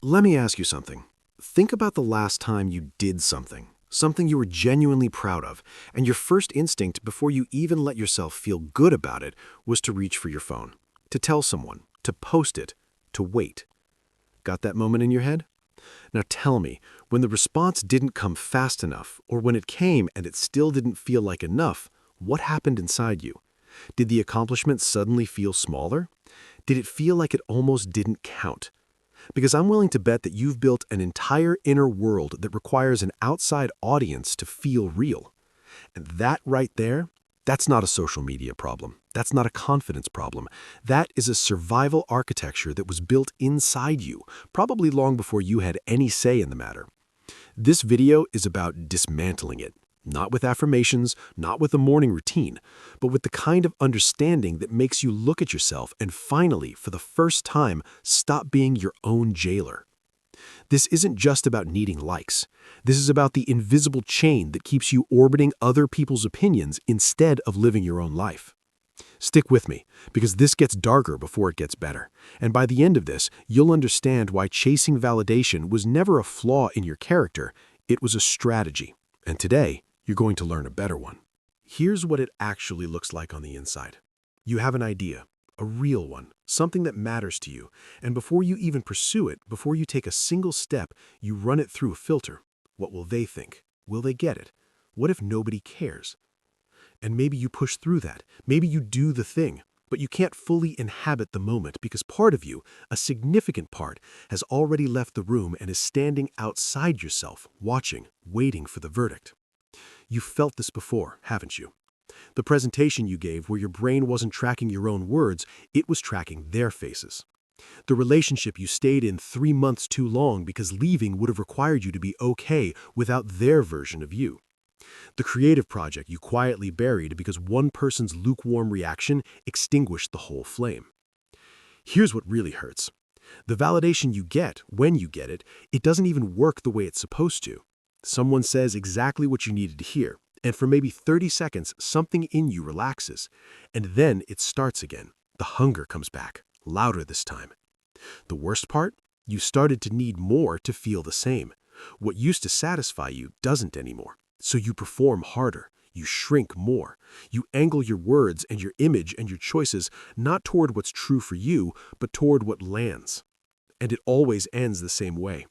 Let me ask you something. Think about the last time you did something you were genuinely proud of, and your first instinct before you even let yourself feel good about it was to reach for your phone, to tell someone, to post it, to wait. Got that moment in your head? Now tell me, when the response didn't come fast enough, or when it came and it still didn't feel like enough, what happened inside you? Did the accomplishment suddenly feel smaller? Did it feel like it almost didn't count? Because I'm willing to bet that you've built an entire inner world that requires an outside audience to feel real. And that right there, that's not a social media problem. That's not a confidence problem. That is a survival architecture that was built inside you, probably long before you had any say in the matter. This video is about dismantling it. Not with affirmations, not with a morning routine, but with the kind of understanding that makes you look at yourself and finally, for the first time, stop being your own jailer. This isn't just about needing likes. This is about the invisible chain that keeps you orbiting other people's opinions instead of living your own life. Stick with me, because this gets darker before it gets better. And by the end of this, you'll understand why chasing validation was never a flaw in your character, it was a strategy. And today, you're going to learn a better one. Here's what it actually looks like on the inside. You have an idea, a real one, something that matters to you, and before you even pursue it, before you take a single step, you run it through a filter. What will they think? Will they get it? What if nobody cares? And maybe you push through that. Maybe you do the thing, but you can't fully inhabit the moment because part of you, a significant part, has already left the room and is standing outside yourself, watching, waiting for the verdict. You've felt this before, haven't you? The presentation you gave where your brain wasn't tracking your own words, it was tracking their faces. The relationship you stayed in 3 months too long because leaving would have required you to be okay without their version of you. The creative project you quietly buried because one person's lukewarm reaction extinguished the whole flame. Here's what really hurts. The validation you get, when you get it, it doesn't even work the way it's supposed to. Someone says exactly what you needed to hear, and for maybe 30 seconds, something in you relaxes. And then it starts again. The hunger comes back, louder this time. The worst part? You started to need more to feel the same. What used to satisfy you doesn't anymore. So you perform harder. You shrink more. You angle your words and your image and your choices not toward what's true for you, but toward what lands. And it always ends the same way.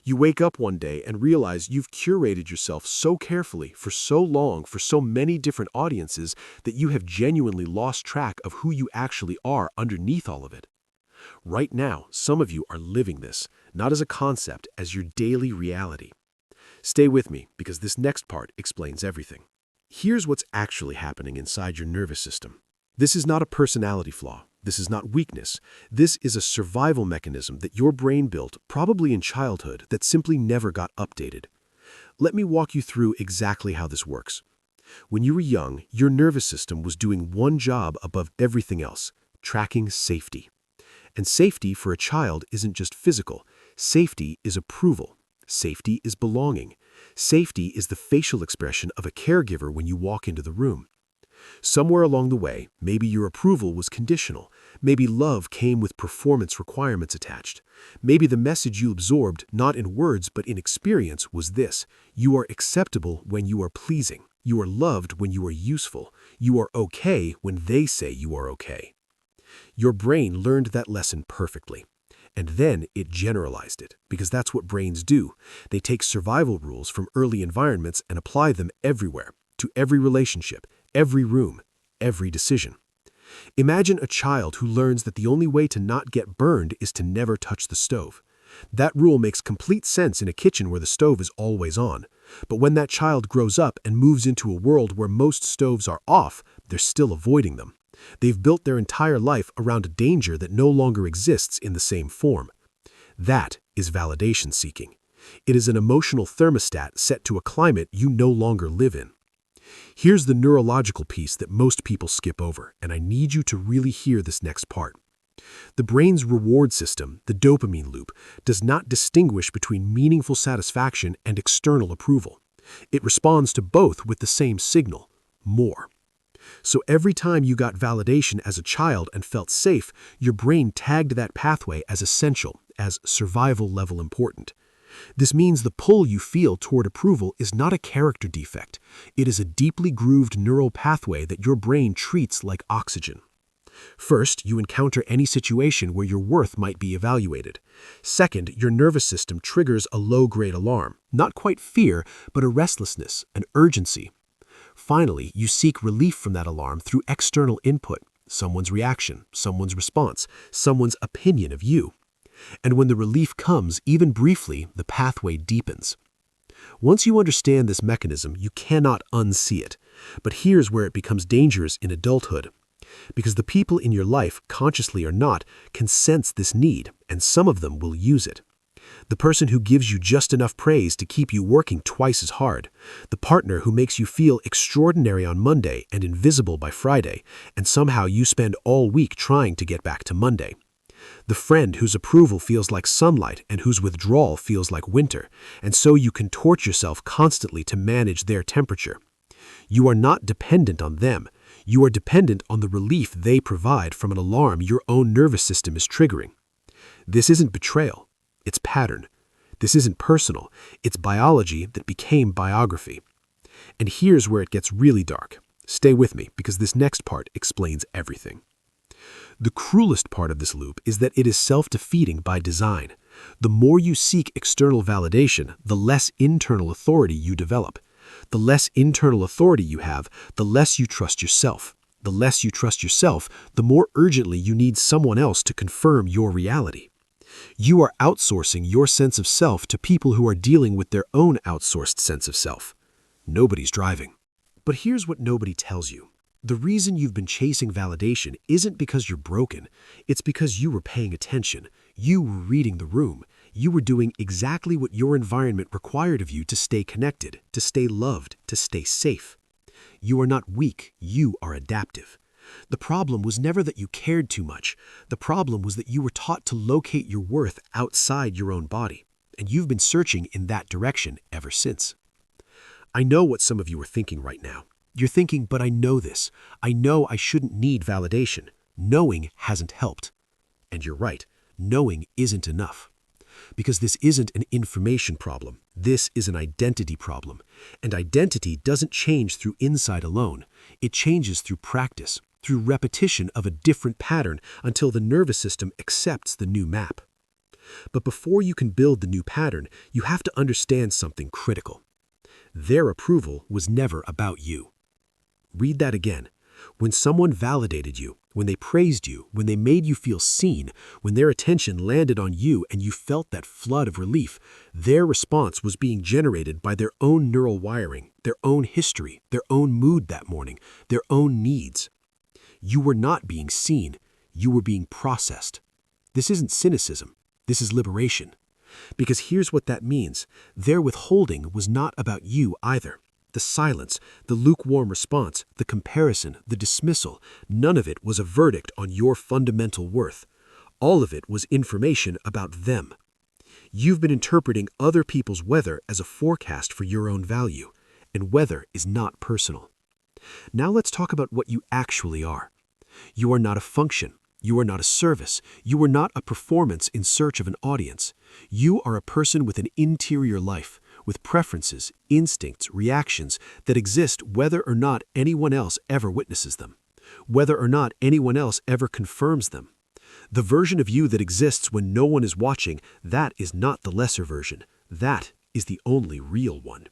You wake up one day and realize you've curated yourself so carefully for so long for so many different audiences that you have genuinely lost track of who you actually are underneath all of it. Right now, some of you are living this, not as a concept, as your daily reality. Stay with me because this next part explains everything. Here's what's actually happening inside your nervous system. This is not a personality flaw. This is not weakness. This is a survival mechanism that your brain built, probably in childhood, that simply never got updated. Let me walk you through exactly how this works. When you were young, your nervous system was doing one job above everything else, tracking safety. And safety for a child isn't just physical. Safety is approval. Safety is belonging. Safety is the facial expression of a caregiver when you walk into the room. Somewhere along the way, maybe your approval was conditional. Maybe love came with performance requirements attached. Maybe the message you absorbed, not in words but in experience, was this: you are acceptable when you are pleasing. You are loved when you are useful. You are okay when they say you are okay. Your brain learned that lesson perfectly. And then it generalized it, because that's what brains do. They take survival rules from early environments and apply them everywhere, to every relationship, every room, every decision. Imagine a child who learns that the only way to not get burned is to never touch the stove. That rule makes complete sense in a kitchen where the stove is always on. But when that child grows up and moves into a world where most stoves are off, they're still avoiding them. They've built their entire life around a danger that no longer exists in the same form. That is validation seeking. It is an emotional thermostat set to a climate you no longer live in. Here's the neurological piece that most people skip over, and I need you to really hear this next part. The brain's reward system, the dopamine loop, does not distinguish between meaningful satisfaction and external approval. It responds to both with the same signal: more. So every time you got validation as a child and felt safe, your brain tagged that pathway as essential, as survival level important. This means the pull you feel toward approval is not a character defect. It is a deeply grooved neural pathway that your brain treats like oxygen. First, you encounter any situation where your worth might be evaluated. Second, your nervous system triggers a low-grade alarm, not quite fear, but a restlessness, an urgency. Finally, you seek relief from that alarm through external input, someone's reaction, someone's response, someone's opinion of you. And when the relief comes, even briefly, the pathway deepens. Once you understand this mechanism, you cannot unsee it. But here's where it becomes dangerous in adulthood. Because the people in your life, consciously or not, can sense this need, and some of them will use it. The person who gives you just enough praise to keep you working twice as hard. The partner who makes you feel extraordinary on Monday and invisible by Friday, and somehow you spend all week trying to get back to Monday. The friend whose approval feels like sunlight and whose withdrawal feels like winter, and so you contort yourself constantly to manage their temperature. You are not dependent on them. You are dependent on the relief they provide from an alarm your own nervous system is triggering. This isn't betrayal. It's pattern. This isn't personal. It's biology that became biography. And here's where it gets really dark. Stay with me, because this next part explains everything. The cruelest part of this loop is that it is self-defeating by design. The more you seek external validation, the less internal authority you develop. The less internal authority you have, the less you trust yourself. The less you trust yourself, the more urgently you need someone else to confirm your reality. You are outsourcing your sense of self to people who are dealing with their own outsourced sense of self. Nobody's driving. But here's what nobody tells you. The reason you've been chasing validation isn't because you're broken. It's because you were paying attention. You were reading the room. You were doing exactly what your environment required of you to stay connected, to stay loved, to stay safe. You are not weak. You are adaptive. The problem was never that you cared too much. The problem was that you were taught to locate your worth outside your own body, and you've been searching in that direction ever since. I know what some of you are thinking right now. You're thinking, but I know this. I know I shouldn't need validation. Knowing hasn't helped. And you're right. Knowing isn't enough. Because this isn't an information problem. This is an identity problem. And identity doesn't change through insight alone. It changes through practice, through repetition of a different pattern until the nervous system accepts the new map. But before you can build the new pattern, you have to understand something critical. Their approval was never about you. Read that again. When someone validated you, when they praised you, when they made you feel seen, when their attention landed on you and you felt that flood of relief, their response was being generated by their own neural wiring, their own history, their own mood that morning, their own needs. You were not being seen. You were being processed. This isn't cynicism. This is liberation. Because here's what that means. Their withholding was not about you either. The silence, the lukewarm response, the comparison, the dismissal, none of it was a verdict on your fundamental worth. All of it was information about them. You've been interpreting other people's weather as a forecast for your own value, and weather is not personal. Now let's talk about what you actually are. You are not a function. You are not a service. You are not a performance in search of an audience. You are a person with an interior life, with preferences, instincts, reactions that exist whether or not anyone else ever witnesses them, whether or not anyone else ever confirms them. The version of you that exists when no one is watching, that is not the lesser version. That is the only real one.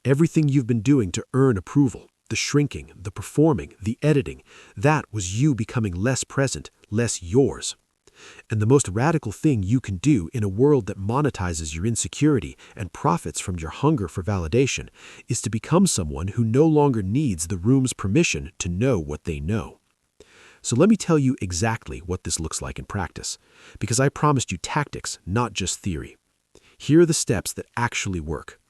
Everything you've been doing to earn approval, the shrinking, the performing, the editing, that was you becoming less present, less yours. And the most radical thing you can do in a world that monetizes your insecurity and profits from your hunger for validation is to become someone who no longer needs the room's permission to know what they know. So let me tell you exactly what this looks like in practice, because I promised you tactics, not just theory. Here are the steps that actually work.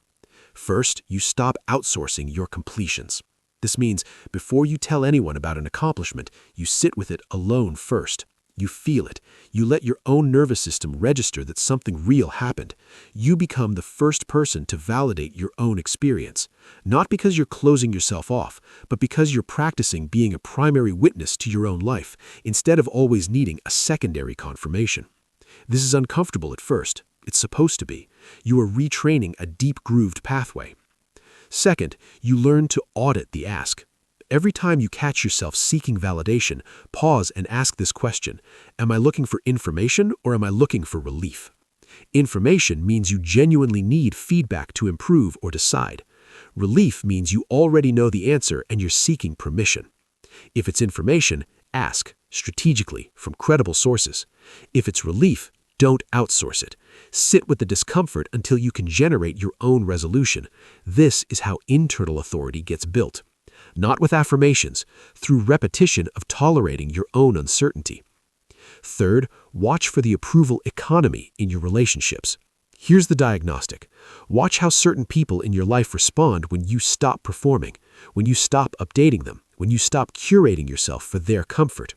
First, you stop outsourcing your completions. This means before you tell anyone about an accomplishment, you sit with it alone first. You feel it. You let your own nervous system register that something real happened. You become the first person to validate your own experience, not because you're closing yourself off, but because you're practicing being a primary witness to your own life, instead of always needing a secondary confirmation. This is uncomfortable at first. It's supposed to be. You are retraining a deep-grooved pathway. Second, you learn to audit the ask. Every time you catch yourself seeking validation, pause and ask this question: am I looking for information or am I looking for relief? Information means you genuinely need feedback to improve or decide. Relief means you already know the answer and you're seeking permission. If it's information, ask, strategically, from credible sources. If it's relief, don't outsource it. Sit with the discomfort until you can generate your own resolution. This is how internal authority gets built. Not with affirmations, through repetition of tolerating your own uncertainty. Third, watch for the approval economy in your relationships. Here's the diagnostic. Watch how certain people in your life respond when you stop performing, when you stop updating them, when you stop curating yourself for their comfort.